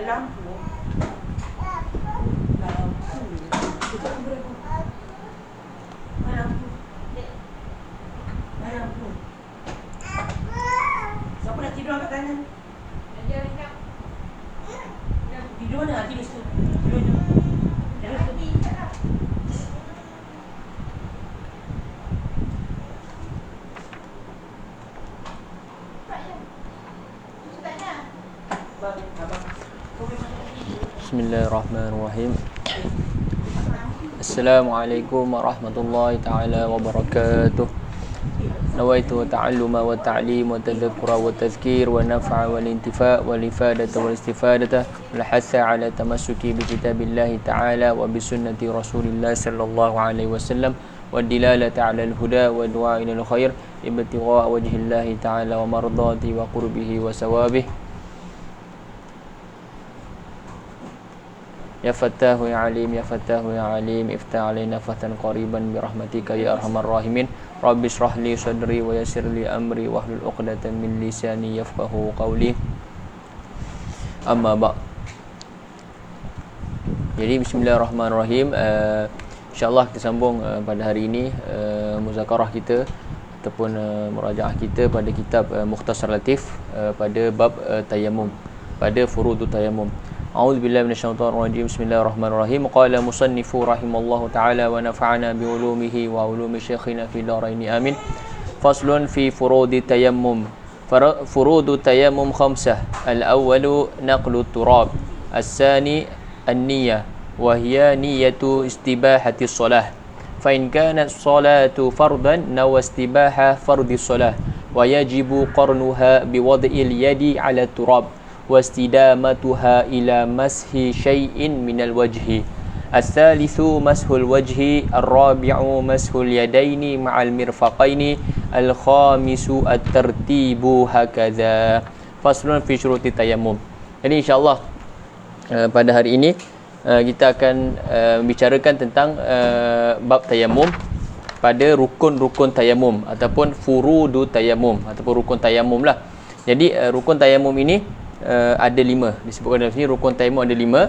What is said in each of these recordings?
lampu. Lampu. Siapa nak tidur angkat tangan? Tidur mana? Tidur situ. Tidur situ. Tidur situ. Bismillahirrahmanirrahim. Assalamualaikum warahmatullahi ta'ala wabarakatuh. Nawaitu ta'alluma wa ta'lim wa tadhakkura wa tadhkir wa naf'a wal intifa' wal ifadata wal istifadata wal hatha ala tamassuki bi kitabillahi ta'ala wa bi sunnati rasulillah sallallahu alaihi wasallam wa dilalata ala al-huda wa du'a ila al-khair ibtigha' wajhillahi ta'ala wa mardati wa qurbihi wa sawabihi. Ya Fattahu ya Alim, Ya Fattahu ya Alim, iftah alaina fatan qariban birahmatika ya arhamar rahimin. Rabbi shrah li sadri wa yassir li amri wahlul 'uqdatam min lisani yafqahu qawli. Amma ba'. Jadi bismillahirrahmanirrahim. InsyaAllah kita sambung pada hari ini muzakarah kita ataupun murajaah kita pada kitab Mukhtasar Latif pada bab tayammum, pada furudut tayammum. A'udzu billahi minasyaitonir rajim. Bismillahirrahmanirrahim. Qala musannifu rahimallahu ta'ala wa nafa'ana bi ulumihi wa ulumi syekhina fi daraini amin. Faslun fi furudi tayammum. Furudu tayammum khamsah. Al-awwalu naqlu turab. As-sani an-niyyah wa hiya niyyatu istibahati shalah. Fa in kanat salatu fardan nawa istibaha fardhi shalah wa yajibu qarnuha bi wad'il yadi 'ala turab واستدامتها إلى مسح شيء من الوجه. الثالث مسح الوجه. الرابع مسح اليدين مع المرفقين. الخامس الترتيب هكذا. فصل في شروط التيمم. Jadi insyaAllah pada hari ini kita akan bicarakan tentang bab tayammum pada rukun-rukun tayammum ataupun furudu tayammum ataupun rukun tayammum lah. Jadi rukun tayammum ini ada 5 disebutkan dalam sini. Rukun tayammum ada 5,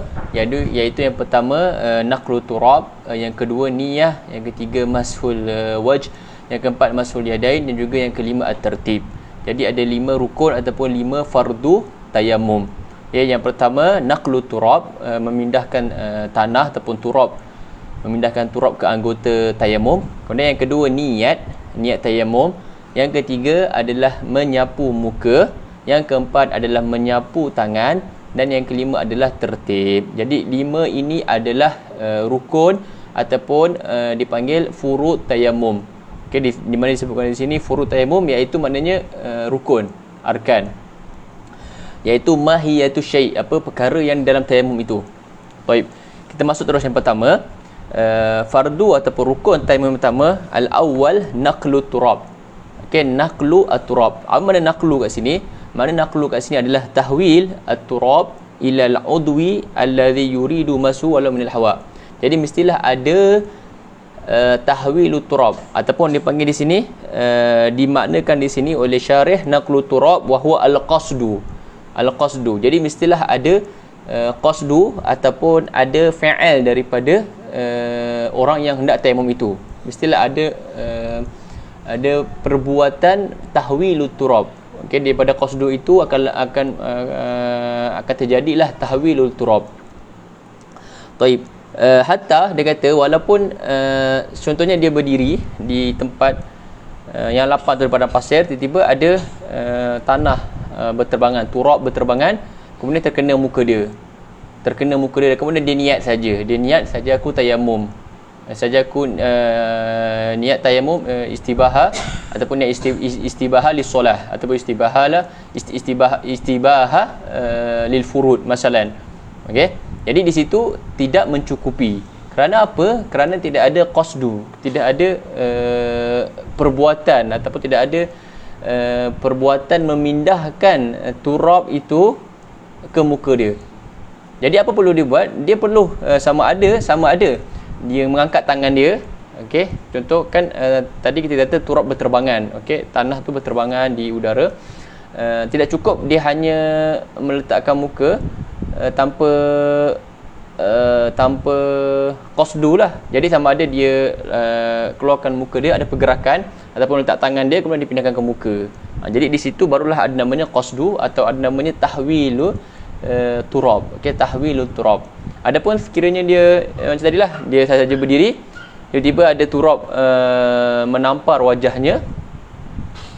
iaitu yang pertama naqlu turab, yang kedua niyah, yang ketiga mashul wajh, yang keempat mashul yadain, dan juga yang kelima at-tertib. Jadi ada 5 rukun ataupun 5 fardu tayammum. Yang pertama naqlu turab, memindahkan tanah ataupun turab, memindahkan turab ke anggota tayammum. Kemudian yang kedua niat tayammum. Yang ketiga adalah menyapu muka. Yang keempat adalah menyapu tangan, dan yang kelima adalah tertib. Jadi 5 ini adalah rukun ataupun dipanggil furud tayammum. Okey, di mana disebutkan di sini furud tayammum, iaitu maknanya rukun, arkan. Iaitu mahiyatu syai', apa perkara yang dalam tayammum itu. Baik. Kita masuk terus yang pertama. Fardu ataupun rukun tayammum pertama, al-awwal naqlu turab. Okey, naqlu at-turab. Apa makna naqlu kat sini? Makna naqlu kat sini adalah tahwil at-turab ila al-udwi alladhi yuridu masu wala min al-hawa. Jadi mestilah ada tahwil turab, ataupun dipanggil di sini dimaknakan di sini oleh syarih naqlu turab wa huwa al-qasdu. Al-qasdu. Jadi mestilah ada qasdu ataupun ada fi'il daripada orang yang hendak tayammum itu. Mestilah ada perbuatan tahwilut turab. Okey, daripada qasdu itu akan terjadilah tahwilul turab. Taib. Hatta dia kata walaupun contohnya dia berdiri di tempat yang lapang daripada pasir, tiba-tiba ada tanah berterbangan, turab berterbangan, kemudian terkena muka dia. Kemudian dia niat saja aku tayammum. Aku niat tayammum istibaha ataupun niat istibaha lis solah ataupun istibaha lil furud masalan. Okey, jadi di situ tidak mencukupi. Kerana apa? Kerana tidak ada qasdu, tidak ada perbuatan ataupun tidak ada perbuatan memindahkan turab itu ke muka dia. Jadi apa perlu dia buat? Dia perlu sama ada dia mengangkat tangan dia. Okey, contoh kan tadi kita kata turab berterbangan. Okey, tanah tu berterbangan di udara. Tidak cukup dia hanya meletakkan muka, tanpa qasdu lah. Jadi sama ada dia keluarkan muka dia, ada pergerakan, ataupun letak tangan dia kemudian dipindahkan ke muka. Jadi di situ barulah ada namanya qasdu atau ada namanya tahwilu turab. Okey, tahwilu turab. Adapun sekiranya dia macam tadilah, dia saja berdiri, tiba-tiba ada turab menampar wajahnya,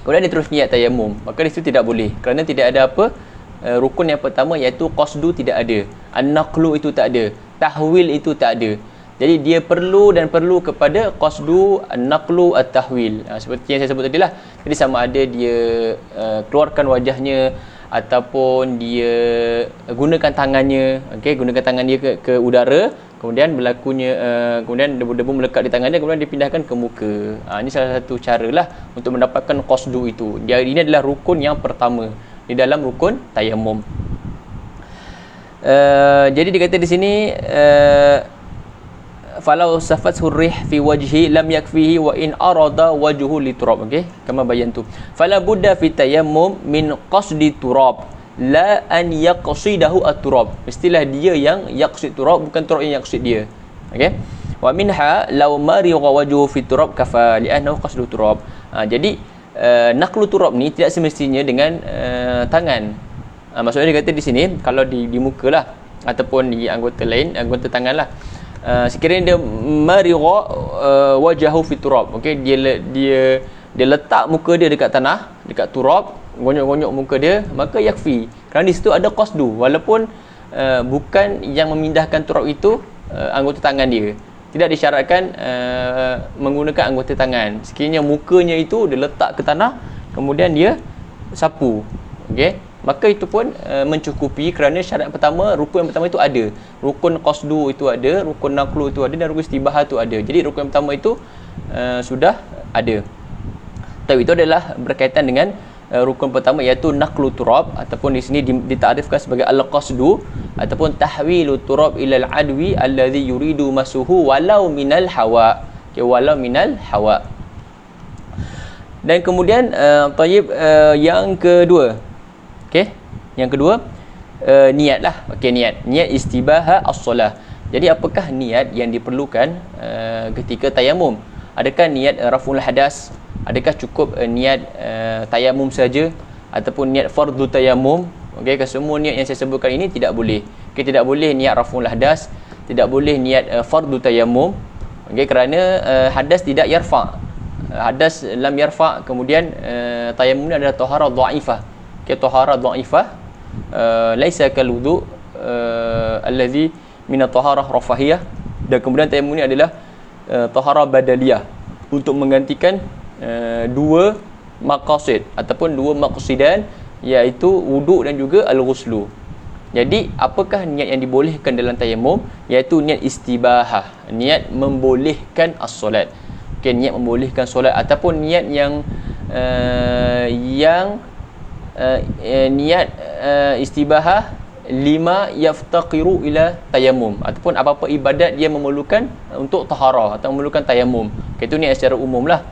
kemudian dia terus niat tayamum, maka di situ tidak boleh, kerana tidak ada apa, rukun yang pertama iaitu qasdu tidak ada, an-naqlu itu tak ada, tahwil itu tak ada. Jadi dia perlu kepada qasdu, an-naqlu, at-tahwil. Seperti yang saya sebut tadi lah. Jadi sama ada dia keluarkan wajahnya ataupun dia gunakan tangannya, gunakan tangan dia ke udara, kemudian berlakunya kemudian debu-debu melekat di tangan dia, kemudian dipindahkan ke muka. Ini salah satu caralah untuk mendapatkan qasdu itu. Ini adalah rukun yang pertama di dalam rukun tayamum. Jadi dikata di sini falau safat hurrih fi wajhi lam yakfihi wa in arada wajhu li turab. Kama bayantu, fala budda fi tayammum min qasdi turab la an yaqsidahu at-turab. Mestilah dia yang yaqsid turab, bukan turab yang yaqsid dia. Wa minha law marigha wajhu fi turab kafa li annahu qasdu turab. Jadi naqlu turab ni tidak semestinya dengan tangan. Maksudnya dia kata di sini kalau di muka lah ataupun di anggota lain, anggota tangan lah. Sekiranya dia marigha wajahu fi turab, dia letak muka dia dekat tanah, dekat turab, gonyok-gonyok muka dia, maka yakfi, kerana di situ ada qasdu, walaupun bukan yang memindahkan turab itu anggota tangan dia, tidak disyaratkan menggunakan anggota tangan. Sekiranya mukanya itu dia letak ke tanah, kemudian dia sapu, maka itu pun mencukupi, kerana syarat pertama, rukun yang pertama itu ada, rukun qasdu itu ada, rukun naqlu itu ada, dan rukun istibahah itu ada. Jadi rukun yang pertama itu sudah ada. Tapi itu adalah berkaitan dengan rukun pertama, iaitu naqlu turab, ataupun di sini ditakrifkan sebagai al-qasdu ataupun tahwilu turab ila al-adwi alladhi yuridu masuhu walau minal hawa. Walau minal hawa. Dan kemudian yang kedua, yang kedua niat lah. Niat istibaha as-solah. Jadi apakah niat yang diperlukan ketika tayamum? Adakah niat raf'ul hadas? Adakah cukup niat tayamum saja ataupun niat fardu tayamum? Semua niat yang saya sebutkan ini tidak boleh. Tidak boleh niat raf'ul hadas, tidak boleh niat fardu tayamum. Kerana hadas tidak yarfa'. Hadas lam yarfa', kemudian tayamum ni adalah taharah dhaifah. Taharah dhaifah, laisa kal wudu allazi min at-taharah rafahiyah. Dan kemudian tayamum ni adalah taharah badaliyah, untuk menggantikan dua maqasid ataupun dua maqsidan, iaitu wuduk dan juga al-ghuslu. Jadi apakah niat yang dibolehkan dalam tayamum? Iaitu niat istibahah, niat membolehkan as-solat. Niat membolehkan solat, ataupun niat yang niat istibahah lima yaftaqiru ila tayamum, ataupun apa-apa ibadat dia memerlukan untuk taharah atau memerlukan tayamum. Itu niat secara umum lah.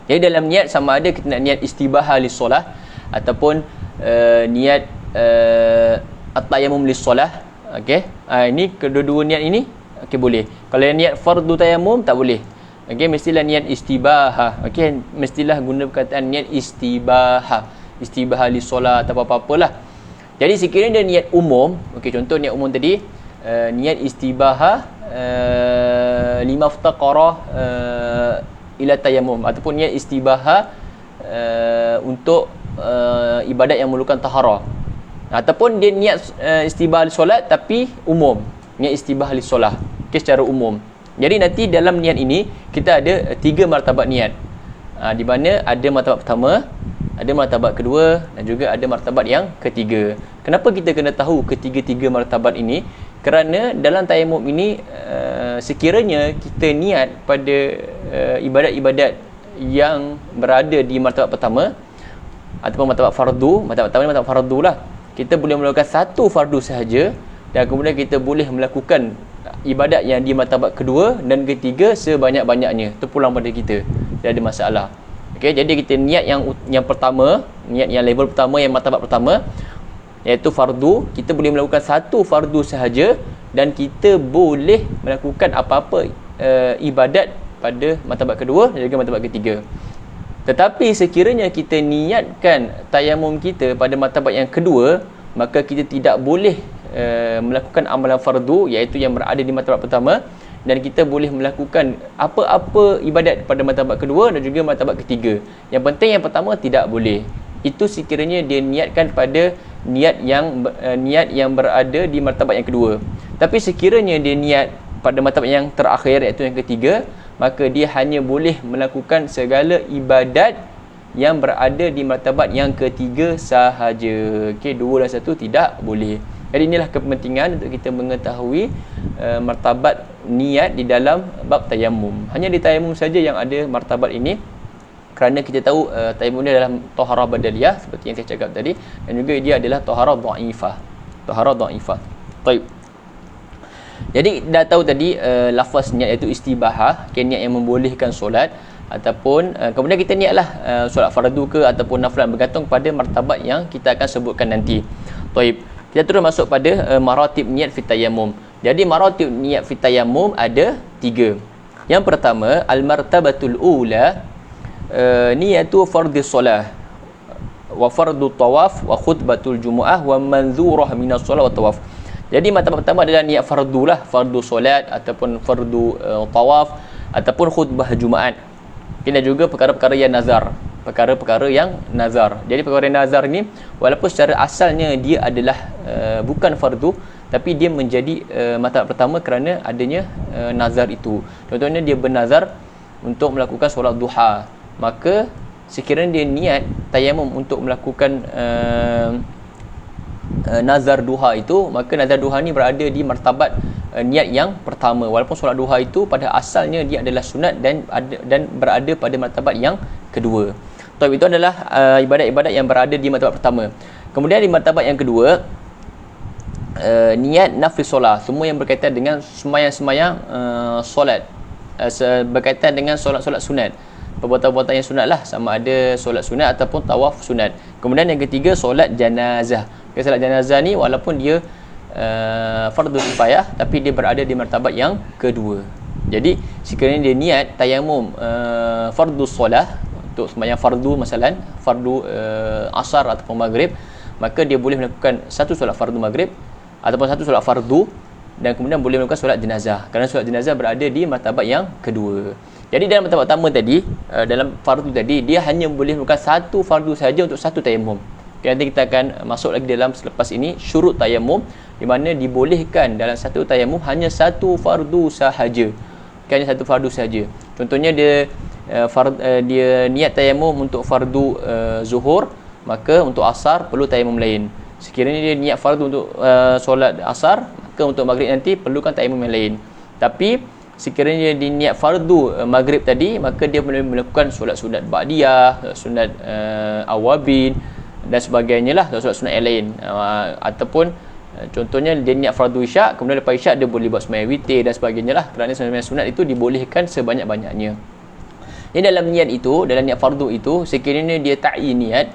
Jadi dalam niat sama ada kita nak niat istibahah lis-solah ataupun niat at-tayamum lis-solah. Ini kedua-dua niat ini boleh. Kalau yang niat fardu tayamum tak boleh. Mestilah niat istibahah. Mestilah guna perkataan niat istibahah, istibahah lis-solah atau apa-apalah. Jadi sekiranya dia niat umum, contoh niat umum tadi, niat istibahah lima ftaqara ila tayammum, ataupun niat istibahah untuk ibadat yang memerlukan taharah, ataupun dia niat istibahah solat tapi umum, niat istibahah lis-solah secara umum. Jadi nanti dalam niat ini kita ada 3 martabat niat, di mana ada martabat pertama, ada martabat kedua, dan juga ada martabat yang ketiga. Kenapa kita kena tahu ketiga-tiga martabat ini? Kerana dalam tayamum ini sekiranya kita niat pada ibadat-ibadat yang berada di martabat pertama ataupun martabat fardu, martabat pertama ni martabat fardu lah, kita boleh melakukan satu fardu sahaja, dan kemudian kita boleh melakukan ibadat yang di martabat kedua dan ketiga sebanyak-banyaknya, terpulang pada kita, tidak ada masalah. Jadi kita niat yang pertama, niat yang level pertama, yang martabat pertama, iaitu fardu. Kita boleh melakukan satu fardu sahaja dan kita boleh melakukan apa-apa ibadat pada martabat kedua dan juga martabat ketiga. Tetapi sekiranya kita niatkan tayamum kita pada martabat yang kedua, maka kita tidak boleh melakukan amalan fardu iaitu yang berada di martabat pertama, dan kita boleh melakukan apa-apa ibadat pada martabat kedua dan juga martabat ketiga. Yang penting yang pertama tidak boleh. Itu sekiranya dia niatkan pada niat yang berada di martabat yang kedua. Tapi sekiranya dia niat pada martabat yang terakhir iaitu yang ketiga, maka dia hanya boleh melakukan segala ibadat yang berada di martabat yang ketiga sahaja. Okey, dua dan satu tidak boleh. Jadi inilah kepentingan untuk kita mengetahui martabat niat di dalam bab tayamum. Hanya di tayamum saja yang ada martabat ini, kerana kita tahu tayamum ni adalah taharah badaliyah seperti yang saya cakap tadi, dan juga dia adalah taharah dhaifah. Taharah dhaifah. Baik. Jadi dah tahu tadi lafaz niat iaitu istibahah, niat yang membolehkan solat, ataupun kemudian kita niatlah solat fardu ke ataupun nafilah, bergantung pada martabat yang kita akan sebutkan nanti. Baik. Kita terus masuk pada maratib niat fi tayammum. Jadi maratib niat fi tayammum ada 3. Yang pertama, al-martabatul ula niyatu fardhi solah wa fardu tawaf wa khutbatul jumu'ah wa manzurah minas solah wa tawaf. Jadi martabat pertama adalah niat fardu lah, fardu solat ataupun fardu tawaf ataupun khutbah Jumaat. Dan juga perkara-perkara yang nazar, perkara-perkara yang nazar. Jadi perkara yang nazar ni walaupun secara asalnya dia adalah bukan fardu, tapi dia menjadi martabat pertama kerana adanya nazar itu. Contohnya dia bernazar untuk melakukan solat duha, maka sekiranya dia niat tayamum untuk melakukan nazar duha itu, maka nazar duha ni berada di martabat niat yang pertama, walaupun solat duha itu pada asalnya dia adalah sunat dan berada pada martabat yang kedua. Itu adalah ibadat-ibadat yang berada di martabat pertama. Kemudian di martabat yang kedua, niat nafil solat, semua yang berkaitan dengan semayang-semayang solat, berkaitan dengan solat-solat sunat, perbuatan-perbuatan yang sunat lah, sama ada solat sunat ataupun tawaf sunat. Kemudian yang ketiga, solat janazah. Solat janazah ni walaupun dia fardu kifayah, tapi dia berada di martabat yang kedua. Jadi sekiranya dia niat tayamum fardu solah untuk sembahyang fardu, masalan fardu asar ataupun maghrib, maka dia boleh melakukan satu solat fardu maghrib ataupun satu solat fardu, dan kemudian boleh melakukan solat jenazah, kerana solat jenazah berada di martabat yang kedua. Jadi dalam martabat pertama tadi, dalam fardu tadi, dia hanya boleh melakukan satu fardu saja untuk satu tayamum. Nanti kita akan masuk lagi dalam selepas ini syurut tayamum, di mana dibolehkan dalam satu tayamum hanya satu fardu sahaja. Hanya satu fardu sahaja. Contohnya dia dia niat tayamum untuk fardu zuhur, maka untuk asar perlu tayamum lain. Sekiranya dia niat fardu untuk solat asar, maka untuk maghrib nanti perlukan tayamum yang lain. Tapi sekiranya dia niat fardu maghrib tadi, maka dia boleh melakukan solat sunat ba'diyah, sunat awabin dan sebagainya lah, solat sunat yang lain. Ataupun contohnya dia niat fardu isyak, kemudian lepas isyak dia boleh buat sembahyang witir dan sebagainya lah, kerana sembahyang sunat itu dibolehkan sebanyak-banyaknya. Jadi dalam niat itu, dalam niat fardu itu, sekiranya dia ta'yin niat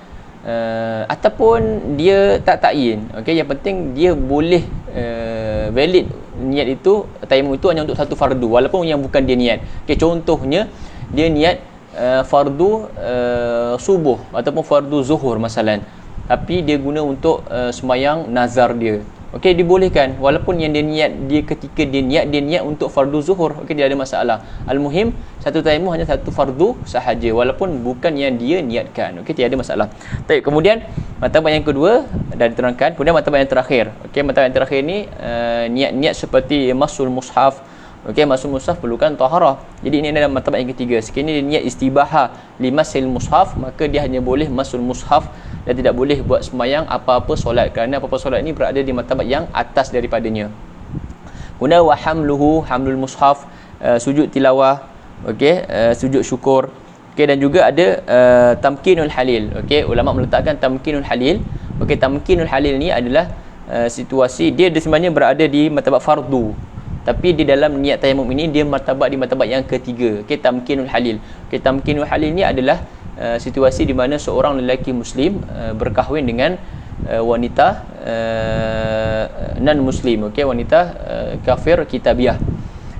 ataupun dia tak ta'yin, okey, yang penting dia boleh valid niat itu, tayamum itu hanya untuk satu fardu walaupun yang bukan dia niat. Okey, contohnya dia niat fardu subuh ataupun fardu zuhur masalan, tapi dia guna untuk sembahyang nazar dia. Okey, dibolehkan walaupun yang dia niat, dia ketika dia niat untuk fardu zuhur, okey, dia ada masalah. Al-muhim satu tayamum hanya satu fardu sahaja walaupun bukan yang dia niatkan. Okey, tiada masalah. Baik, kemudian martabat yang kedua dah diterangkan. Kemudian martabat yang terakhir. Okey, martabat yang terakhir ni niat-niat seperti masul mushaf. Okey, masul mushaf perlukan taharah. Jadi ini adalah martabat yang ketiga. Sekiranya dia niat istibahah limasil mushaf, maka dia hanya boleh masul mushaf dan tidak boleh buat sembahyang apa-apa solat, kerana apa-apa solat ini berada di martabat yang atas daripadanya. Kemudian wa hamluhu, hamlul mushaf, sujud tilawah, okey, sujud syukur. Okey, dan juga ada tamkinul halil. Okey, ulama meletakkan tamkinul halil. Okey, tamkinul halil ni adalah situasi dia sebenarnya berada di martabat fardu, tapi di dalam niat tayamum ini dia martabat di martabat yang ketiga. Okey, tamkinul halil. Okey, tamkinul halil ni adalah situasi di mana seorang lelaki muslim berkahwin dengan wanita non muslim, okey, wanita kafir kitabiah.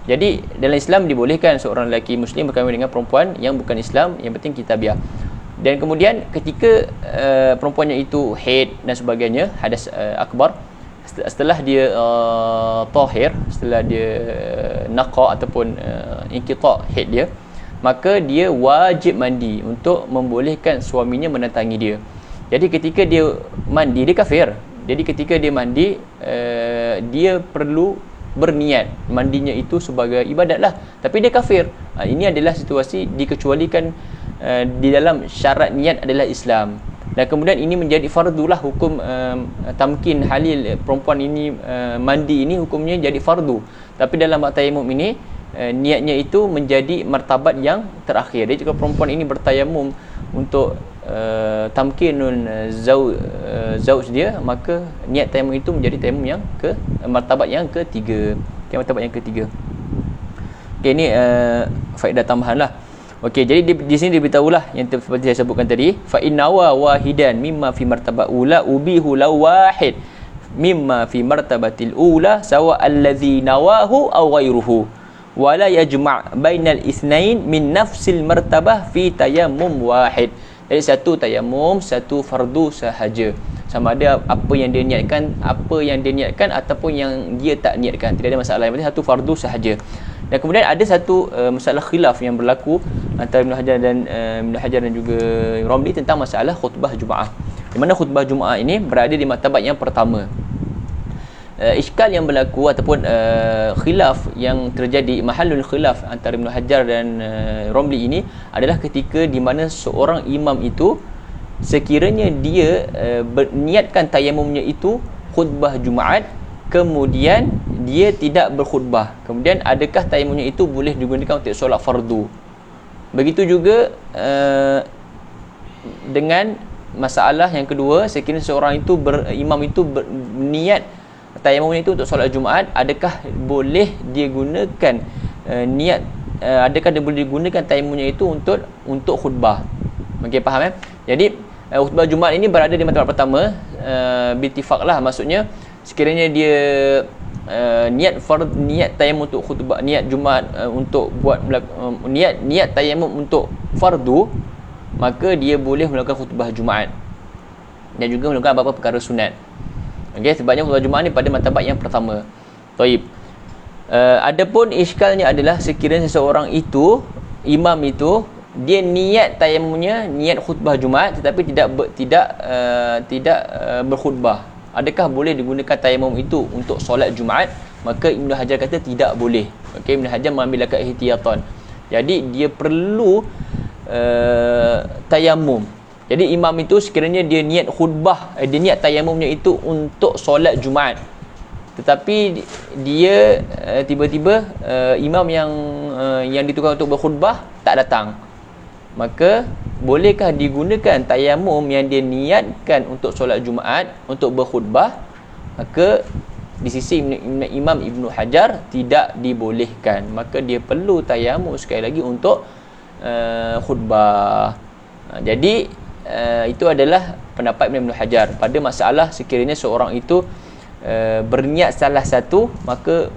Jadi dalam Islam dibolehkan seorang lelaki muslim berkahwin dengan perempuan yang bukan Islam, yang penting kitabiah. Dan kemudian ketika perempuannya itu haid dan sebagainya, hadas akbar, setelah dia tahir, setelah dia naqa ataupun inqita haid dia, maka dia wajib mandi untuk membolehkan suaminya mendatangi dia. Jadi ketika dia mandi, dia kafir. Jadi ketika dia mandi, dia perlu berniat mandinya itu sebagai ibadat lah, tapi dia kafir. Ini adalah situasi dikecualikan di dalam syarat niat adalah Islam. Dan kemudian ini menjadi fardu lah, hukum tamkin halil perempuan ini mandi ini hukumnya jadi fardu. Tapi dalam bab tayamum ini niatnya itu menjadi martabat yang terakhir. Jadi jika perempuan ini bertayamum untuk tamkinun zauj dia, maka niat tayamum itu menjadi tayamum yang ke martabat yang ketiga. Martabat yang ketiga. Okey, ini faedah tambahan lah. Okey, jadi di sini diberitahulah yang seperti saya sebutkan tadi, fa innawa wahidan mimma fi martabat ula ubihu law wahid mimma fi martabatil ula sawa allazi nawahu aw ghairuhu wala yajma' bainal itsnain min nafsil martabah fi tayammum wahid. Jadi satu tayamum, satu fardu sahaja. Sama ada apa yang dia niatkan, ataupun yang dia tak niatkan, tidak ada masalah. Yang penting satu fardu sahaja. Dan kemudian ada satu masalah khilaf yang berlaku antara Ibn Hajar dan juga Romli tentang masalah khutbah Jumaat. Di mana khutbah Jumaat ini berada di martabat yang pertama. Iskal yang berlaku ataupun khilaf yang terjadi, mahallul khilaf antara Ibn Hajar dan Romli ini adalah ketika di mana seorang imam itu sekiranya dia berniatkan tayamumnya itu khutbah Jumaat, kemudian dia tidak berkhutbah, kemudian adakah tayamumnya itu boleh digunakan untuk solat fardu? Begitu juga dengan masalah yang kedua, sekiranya seorang itu imam itu berniat tayamumnya itu untuk solat Jumaat, adakah boleh dia gunakan adakah dia boleh digunakan tayamumnya itu untuk khutbah? Okey, faham Jadi khutbah Jumaat ini berada di martabat pertama, bitifaq lah, maksudnya sekiranya dia niat tayamum untuk khutbah, niat Jumaat untuk buat niat tayamum untuk fardu, maka dia boleh melakukan khutbah Jumaat dan juga melakukan apa-apa perkara sunat. Okey, sebabnya khutbah Jumaat ni pada martabat yang pertama. Taib. Adapun iskalnya adalah sekiranya seseorang itu, imam itu, dia niat tayamumnya niat khutbah Jumaat tetapi tidak berkhutbah, adakah boleh digunakan tayamum itu untuk solat Jumaat? Maka Ibn Hajar kata tidak boleh. Okey, Ibn Hajar mengambil akad ihtiyatan. Jadi dia perlu tayamum. Jadi imam itu sekiranya dia niat khutbah, dia niat tayamumnya itu untuk solat Jumaat, tetapi dia tiba-tiba imam yang ditukar untuk berkhutbah tak datang, maka bolehkah digunakan tayamum yang dia niatkan untuk solat Jumaat untuk berkhutbah? Maka di sisi Imam Ibn Hajar tidak dibolehkan, maka dia perlu tayamum sekali lagi untuk khutbah. Jadi itu adalah pendapat Ibn Hajar pada masalah sekiranya seorang itu berniat salah satu, maka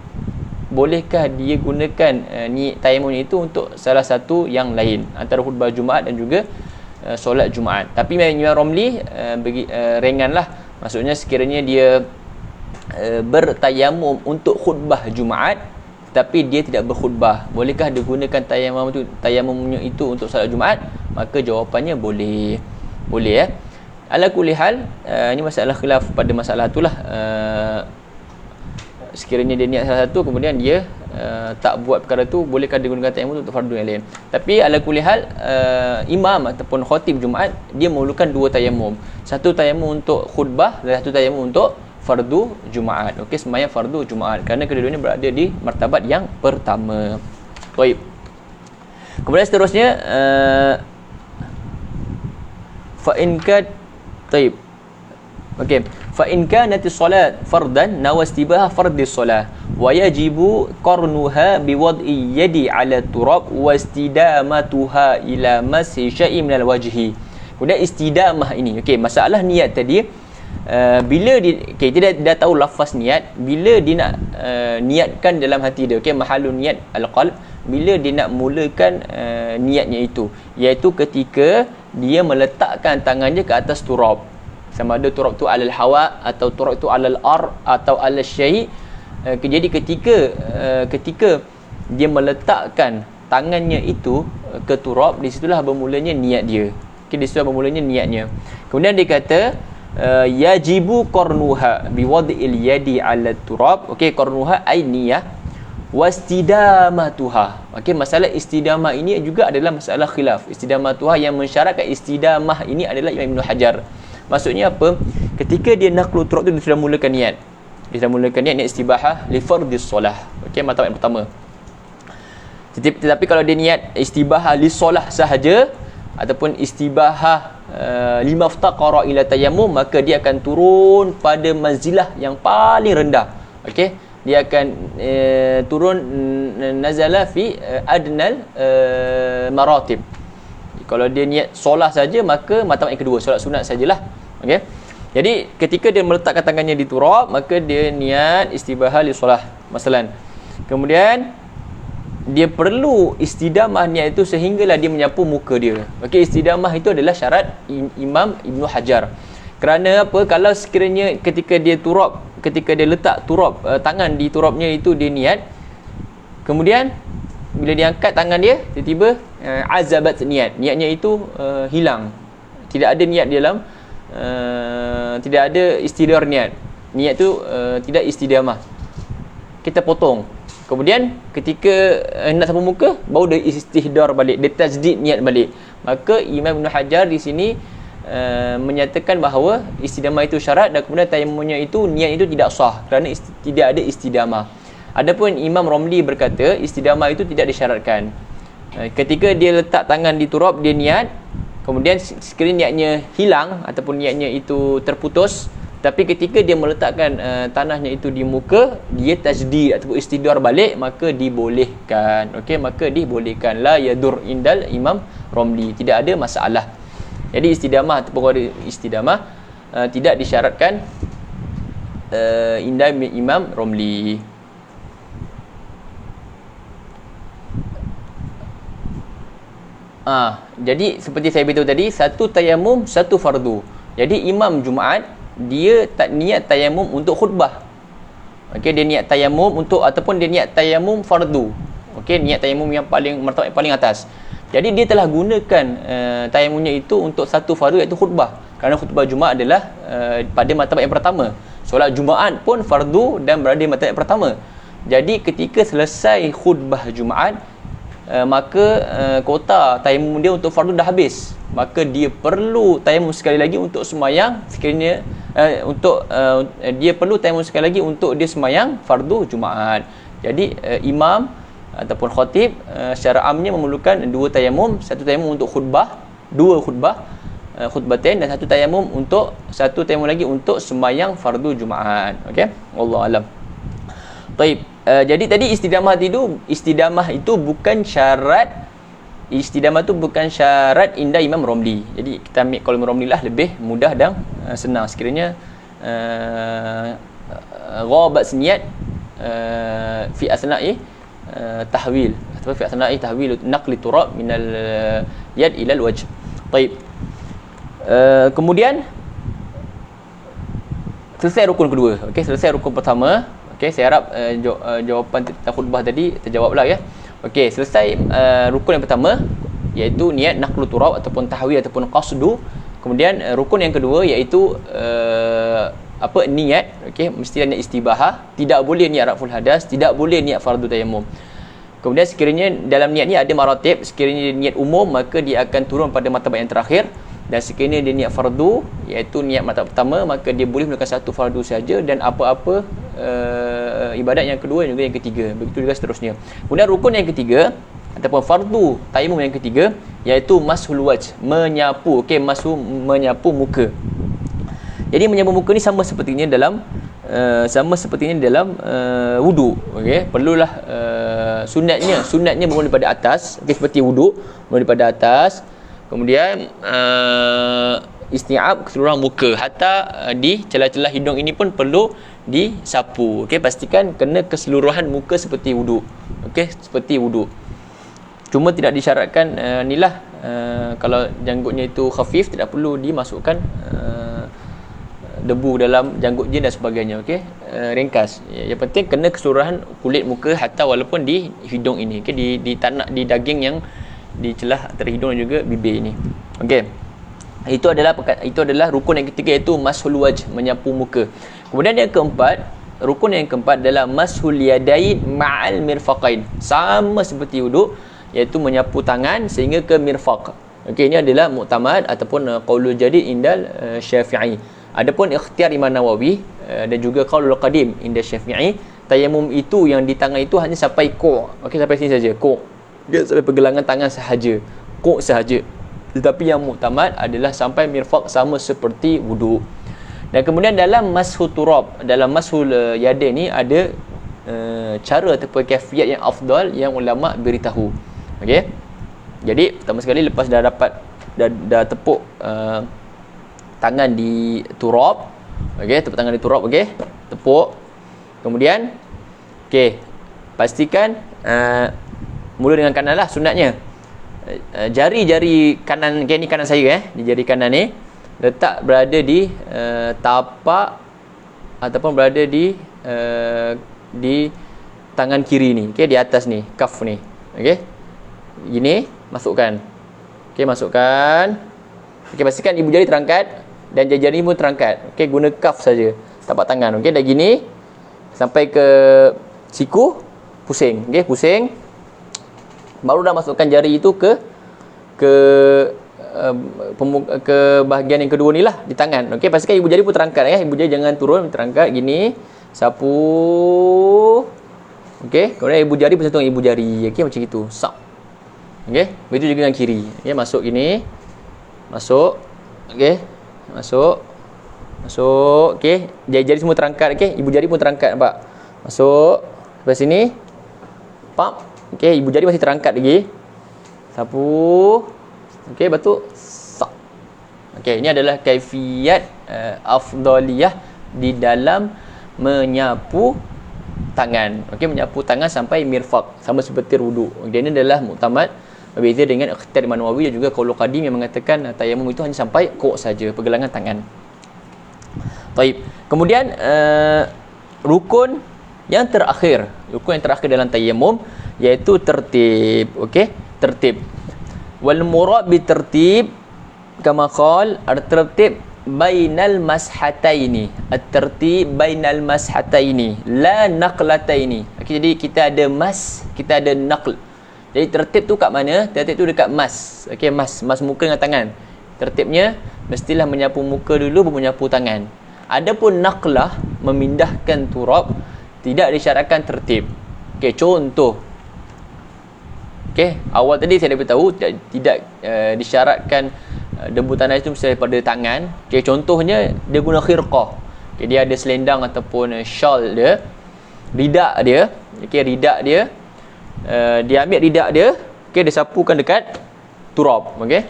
bolehkah dia gunakan tayamum itu untuk salah satu yang lain antara khutbah Jumaat dan juga solat Jumaat. Tapi Imam Romli ringanlah, maksudnya sekiranya dia bertayamum untuk khutbah Jumaat tapi dia tidak berkhutbah, bolehkah dia gunakan tayamumnya itu untuk solat Jumaat? Maka jawapannya boleh. Boleh Ala kulli hal, ini masalah khilaf pada masalah itulah. Sekiranya dia niat salah satu kemudian dia tak buat perkara tu, bolehkah dia gunakan tayamum untuk fardu yang lain? Tapi ala kulli hal, imam ataupun khatib Jumaat dia memerlukan dua tayamum, satu tayamum untuk khutbah dan satu tayamum untuk fardu Jumaat. Okey, sembahyang fardu Jumaat, kerana kedua-duanya berada di martabat yang pertama. Baik. Kemudian seterusnya fa in kad taib. Okey, fa in kanat as-salat fardan nawastibaha fardhi salah wa yajibu qarnuha biwad'i yadi 'ala turab wastidamatuha ila masi syai'in min al-wajhi. Kemudian istidamah ini, okey, masalah niat tadi, bila dia dia dah tahu lafaz niat, bila dia nak niatkan dalam hati dia, mahalun niat al-qalb, bila dia nak mulakan niatnya itu, iaitu ketika dia meletakkan tangannya ke atas turab, sama ada turab tu alal hawa atau turab tu alal ar atau alal syai'. Jadi ketika dia meletakkan tangannya itu ke turab, di situlah bermulanya niat dia. Di situlah bermulanya niatnya. Kemudian dia kata yajibu qarnuha biwad'il yadi 'ala turab. Qarnuha ai niyah wastidamatuha. Masalah istidamah ini juga adalah masalah khilaf. Istidamatuha, yang mensyaratkan istidamah ini adalah Imam Ibn Hajar. Maksudnya apa? Ketika dia naqlu turab tu, dia sudah mulakan niat. Dia sudah mulakan niat istibahah li fardhis solah. Matlamat yang pertama. Tetapi kalau dia niat istibahah li solah sahaja ataupun istibahah lima ftaqara ila tayammum, maka dia akan turun pada manzilah yang paling rendah. Dia akan turun nazala fi adnal maratib. Kalau dia niat solah saja, maka matlamat yang kedua, solat sunat sajalah. Jadi ketika dia meletakkan tangannya di turab, maka dia niat istibahah li solah masalan. Kemudian dia perlu istidamah niat itu sehinggalah dia menyapu muka dia. Istidamah itu adalah syarat Imam Ibn Hajar. Kerana apa? Kalau sekiranya ketika dia letak turab, tangan di turabnya itu dia niat, kemudian bila dia angkat tangan dia, tiba-tiba azabat niatnya itu hilang. Tidak ada niat di dalam, tidak ada istidar niat tu tidak istidamah, kita potong. Kemudian ketika nak sapu muka, baru dia istihdar balik, dia tajdid niat balik. Maka Imam Ibn Hajar di sini menyatakan bahawa istidamah itu syarat, dan kemudian tayammumnya itu, niat itu tidak sah kerana tidak ada istidamah. Adapun Imam Romli berkata istidamah itu tidak disyaratkan. Ketika dia letak tangan di turab, dia niat, kemudian sekiranya niatnya hilang ataupun niatnya itu terputus, tapi ketika dia meletakkan tanahnya itu di muka, dia tajdid ataupun istidar balik, maka dibolehkan. Maka dibolehkan, la yadur indal Imam Romli, tidak ada masalah. Jadi istidamah ataupun istidamah tidak disyaratkan indal Imam Romli. Jadi seperti saya beritahu tadi, satu tayammum, satu fardu. Jadi imam Jumaat dia tak niat tayammum untuk khutbah. Dia niat tayammum untuk, ataupun dia niat tayammum fardu. Niat tayammum yang martabat yang paling atas. Jadi dia telah gunakan tayammumnya itu untuk satu fardu, iaitu khutbah. Kerana khutbah Jumaat adalah pada martabat yang pertama. Solat Jumaat pun fardu dan berada di martabat yang pertama. Jadi ketika selesai khutbah Jumaat, maka kota tayammum dia untuk fardu dah habis, maka dia perlu tayammum sekali lagi untuk semayang, sekiranya dia perlu tayammum sekali lagi untuk dia semayang fardu Jumaat. Jadi imam ataupun khatib secara amnya memerlukan dua tayammum, satu tayammum untuk khutbah, dua khutbah, khutbatain, dan satu tayammum lagi untuk semayang fardu Jumaat. Wallahu alam. Baik. Jadi tadi istidamah itu bukan syarat. Istidamah itu bukan syarat indah Imam Romli. Jadi kita ambil kalau Imam Romli lah lebih mudah dan senang. Sekiranya ghabat niat fi asna'i tahwil, atau fi asna'i tahwil naqli turab minal yad ila al-wajh. Baik. Kemudian selesai rukun kedua. Selesai rukun pertama. Saya harap jawapan tentang khutbah tadi terjawablah ya. Selesai rukun yang pertama, iaitu niat naqlu turab ataupun tahwil ataupun qasdu. Kemudian rukun yang kedua iaitu niat. Mesti niat istibahah, tidak boleh niat raful hadas, tidak boleh niat fardu tayammum. Kemudian sekiranya dalam niat ni ada maratib, sekiranya niat umum, maka dia akan turun pada martabat yang terakhir. Dan sekiranya dia niat fardu, iaitu niat martabat pertama, maka dia boleh melakukan satu fardu saja, dan apa-apa ibadat yang kedua dan juga yang ketiga, begitu juga seterusnya. Kemudian rukun yang ketiga ataupun fardu tayammum yang ketiga, iaitu mashul wajh, menyapu. Menyapu muka. Jadi menyapu muka ni sama sepertinya dalam wudu. Perlulah sunatnya bermula daripada atas, seperti wudu, bermula daripada atas. Kemudian isti'ab keseluruhan muka, hatta di celah-celah hidung ini pun perlu disapu. Okey, pastikan kena keseluruhan muka seperti wuduk. Okey, seperti wuduk. Cuma tidak disyaratkan kalau janggutnya itu khafif, tidak perlu dimasukkan debu dalam janggut jin dan sebagainya. Okey, ringkas. Yang penting kena keseluruhan kulit muka, hatta walaupun di hidung ini. Okey, di tanah, di daging yang di celah antara hidung dan juga bibir ini. Okey, itu adalah rukun yang ketiga, iaitu mashul wajh, menyapu muka. Kemudian yang keempat, rukun yang keempat adalah mashul yadain ma'al mirfaqain, sama seperti wuduk, iaitu menyapu tangan sehingga ke mirfaq. Okey, ini adalah muktamad ataupun qaulul jadid indal Syafi'i. Adapun ikhtiar Imam Nawawi dan juga qaulul qadim indal Syafi'i, tayamum itu yang di tangan itu hanya sampai kok. Okey, sampai sini saja, kok. Dia sampai pergelangan tangan sahaja, kok sahaja. Tetapi yang muktamad adalah sampai mirfaq, sama seperti wuduk. Dan kemudian dalam mashul turab, dalam mashul yadain ni ada cara ataupun kaifiat yang afdal yang ulama beritahu. Okey. Jadi pertama sekali, lepas dah dapat dah tepuk tangan di turab, okey, tepuk tangan di turab, okey, tepuk. Kemudian okey, pastikan mula dengan kanan lah sunatnya. Jari-jari kanan, okay, ni kanan saya, di jari kanan ni letak berada di tapak ataupun berada di tangan kiri ni, okey, di atas ni, kaf ni, okey, gini, masukkan, okey, masukkan, okey, pastikan ibu jari terangkat dan jari-jari pun terangkat, okey, guna kaf saja, tapak tangan, okey, dah gini sampai ke siku, pusing, okey, pusing, baru dah masukkan jari itu ke bahagian yang kedua ni lah, di tangan. Okey, pastikan ibu jari pun terangkat, ya. Ibu jari jangan turun, terangkat gini, sapu. Okey, kemudian ibu jari bersatu dengan ibu jari. Okey, macam itu. Sap. Okey, begitu juga dengan kiri. Okey, masuk gini. Masuk. Okey. Masuk. Masuk. Okey, jari-jari semua terangkat, okey. Ibu jari pun terangkat, nampak? Masuk. Sampai sini. Pap. Okey, ibu jari masih terangkat lagi. Sapu. Okey, batuk. Sak. Okey, ini adalah kaifiat afdaliyah di dalam menyapu tangan. Okey, menyapu tangan sampai mirfaq, sama seperti wuduk. Okey, ini adalah muktamad, berbeza dengan ikhtiar Imam Nawawi dan juga qaulul qadim yang mengatakan tayamum itu hanya sampai kok saja, pergelangan tangan. Baik. Kemudian rukun yang terakhir dalam tayamum iaitu tertib. Okey, tertib. Wal murad bi tertib kama qal at-tertib bainal mashataini. At-tertib bainal mashataini la naqlataini. Okey, jadi kita ada mas, kita ada naql. Jadi tertib tu kat mana? Tertib tu dekat mas. Okey, mas muka dengan tangan. Tertibnya mestilah menyapu muka dulu baru menyapu tangan. Adapun naqlah, memindahkan turab, tidak disyaratkan tertib. Okey, contoh. Okey, awal tadi saya dah beritahu tidak disyaratkan debu tanah itu mesti daripada tangan. Okey, contohnya dia guna khirqah. Okey, dia ada selendang ataupun shawl dia, ridak dia. Okey, ridak dia, dia ambil ridak dia, okey, dia sapukan dekat turab. Okey,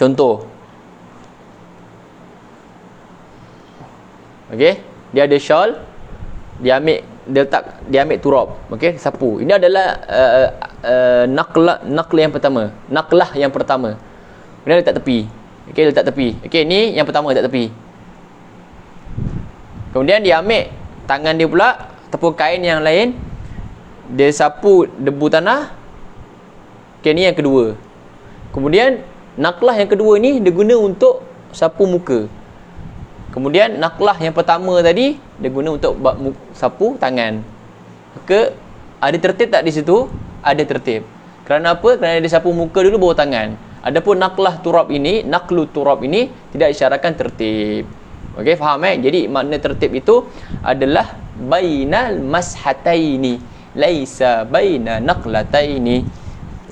contoh. Okey, dia ada shawl, dia ambil turab, okey, sapu. Ini adalah naqlah yang pertama. Naqlah yang pertama. Kemudian letak tepi. Okey, letak tepi. Okey, ni yang pertama letak tepi. Kemudian dia ambil tangan dia pula, tepung kain yang lain, dia sapu debu tanah. Okey, ni yang kedua. Kemudian naqlah yang kedua ni dia guna untuk sapu muka. Kemudian naqlah yang pertama tadi dia guna untuk sapu tangan. Maka ada tertib tak di situ? Ada tertib. Kerana apa? Kerana dia sapu muka dulu baru tangan. Adapun naqlu turab ini tidak disyaratkan tertib. Okey, faham Jadi makna tertib itu adalah bainal mashataini, laisa baina naqlataini.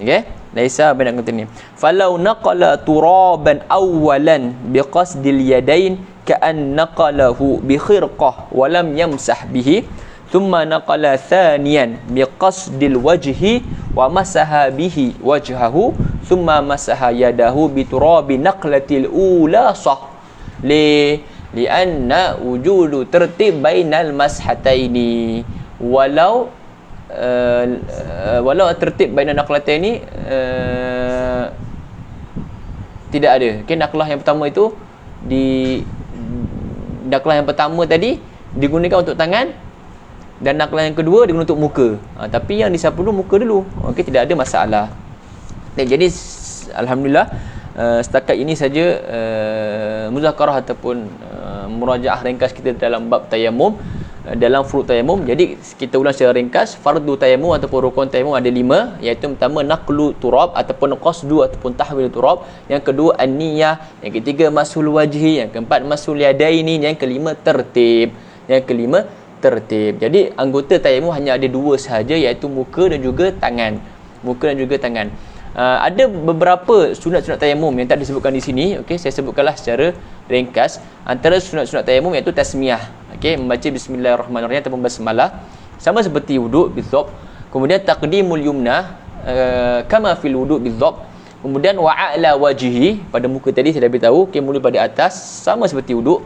Okey? Laisa baina naqlataini. Falau naqala turaban awwalan biqasdil yadain ka'an naqalahu bi khirqah wa lam yamsah bihi thumma naqala thaniyan bi qasdil wajhi wa masaha bihi wajhahu thumma masaha yadahu bi turabi naqlatil ula sah lianna wujudu tertib bainal mashataini walau tertib bainal naqlataini tidak ada. Okay, naqlah yang pertama itu naqlah yang pertama tadi digunakan untuk tangan dan naqlah yang kedua digunakan untuk muka. Tapi yang disapu dulu muka dulu. Okey, tidak ada masalah. Jadi alhamdulillah setakat ini saja muzakarah ataupun murajaah ringkas kita dalam bab tayammum, dalam furud tayammum. Jadi kita ulang secara ringkas. Fardu tayammum ataupun rukun tayammum ada 5, iaitu pertama naqlu turab ataupun qasdu ataupun tahwil turab, yang kedua an-niyah, yang ketiga masul wajhi, yang keempat masul yadaini, yang kelima tertib. Jadi anggota tayammum hanya ada 2 sahaja, iaitu muka dan juga tangan. Ada beberapa sunat-sunat tayammum yang tak disebutkan di sini. Okey, saya sebutkanlah secara ringkas. Antara sunat-sunat tayammum iaitu tasmiyah. Okey, membaca bismillahirrahmanirrahim ataupun basmalah sama seperti wuduk bizab. Kemudian taqdimul yumna kama fil wuduk bizab. Kemudian wa'ala wajhi, pada muka tadi saya dah beritahu. Okey, mula pada atas sama seperti wuduk.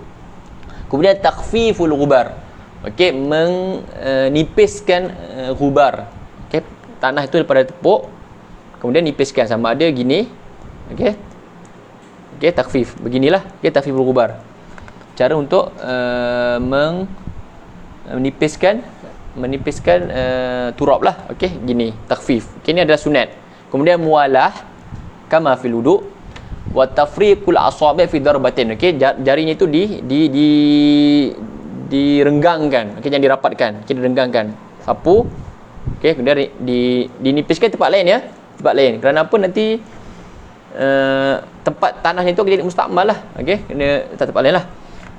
Kemudian takhfiful ghubar. Okey, menipiskan ghubar. Okey, tanah itu daripada tepuk, kemudian nipiskan, sama ada gini. Okey, takhfif beginilah. Okey, takhfiful ghubar, cara untuk menipiskan turab lah. Okey, gini takhfif. Okey, ini adalah sunat. Kemudian mualah kama fil wudu wa tafriqul asabi' fi darbatin. Okey, jarinya itu direnggangkan. Okey, jangan dirapatkan. Okey, direnggangkan, sapu. Okey, kemudian dinipiskan tempat lain ya. Tempat lain. Kerana apa? Nanti tempat tanahnya itu jadi mustakmal lah. Okey, kena letak tempat lain lah.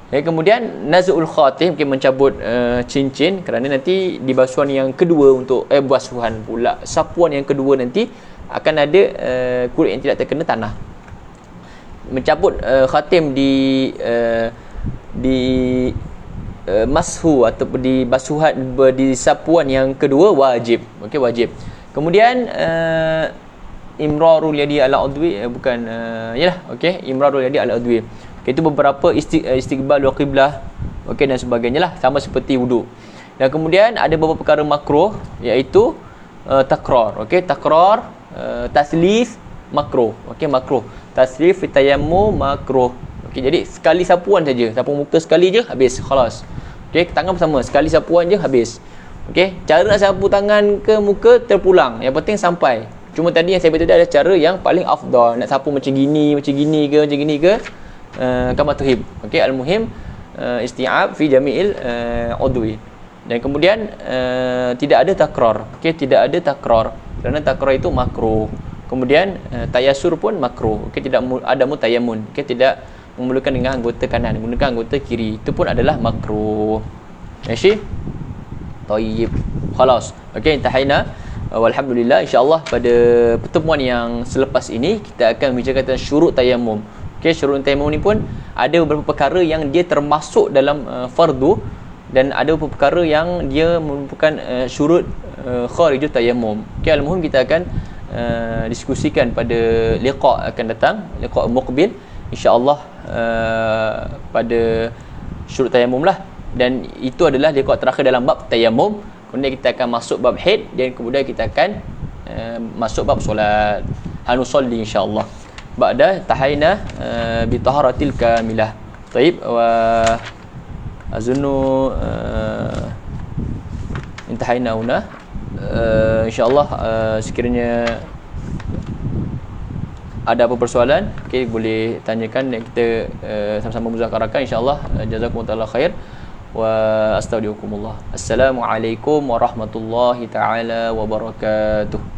Okay, kemudian naz'ul khatim, okay, mencabut cincin, kerana nanti di basuhan yang kedua untuk basuhan pula, sapuan yang kedua nanti akan ada kulit yang tidak terkena tanah. Mencabut khatim di mashu ataupun di basuhan, di sapuan yang kedua wajib. Okey, wajib. Kemudian imrarul yadi ala udwi, bukan yalah, okey, imrarul yadi ala udwi. Okay, itu beberapa istiqbal qiblah, okey, dan sebagainya lah, sama seperti wuduk. Dan kemudian ada beberapa perkara makruh, iaitu takrar. Okey, takrar, taslif makruh. Okey, makruh. Taslif fi tayammum makruh. Okey, jadi sekali sapuan saja, sapu muka sekali je habis, khalas. Okey, tangan sama, sekali sapuan je habis. Okey, cara nak sapu tangan ke muka terpulang, yang penting sampai. Cuma tadi yang saya beritahu ada cara yang paling afdal, nak sapu macam gini ke kama tuhib. Okey, al-muhim isti'ab fi jami'il udwi. Dan kemudian tidak ada takrar. Okey, tidak ada takrar, kerana takrar itu makruh. Kemudian tayasur pun makruh. Okey, tidak ada mutayammun. Okey, tidak memulakan dengan anggota kanan, menggunakan anggota kiri, itu pun adalah makruh. Mاشي. Tayyib. Khalas. Okey, intahaina. Walhamdulillah, insya-Allah pada pertemuan yang selepas ini kita akan membicarakan tentang syurut tayammum. Okey, syurut tayammum ni pun ada beberapa perkara yang dia termasuk dalam fardu, dan ada beberapa perkara yang dia merupakan syurut kharijut tayammum. Okey, al-muhim kita akan diskusikan pada liqa akan datang, liqa muqbil, insya-Allah, pada syurut tayammum lah. Dan itu adalah liqa terakhir dalam bab tayammum. Kemudian kita akan masuk bab haid, dan kemudian kita akan masuk bab solat. Hanusalli insya-Allah. Ba'da tahaina bi taharatil kamilah. Baik, wa azunnu intahaina huna. Insya-Allah, sekiranya ada apa persoalan, okey, boleh tanyakan dan kita sama-sama muzakarahkan insya-Allah. Jazakumullah khair wa astaudiukumullah. Assalamualaikum warahmatullahi taala wabarakatuh.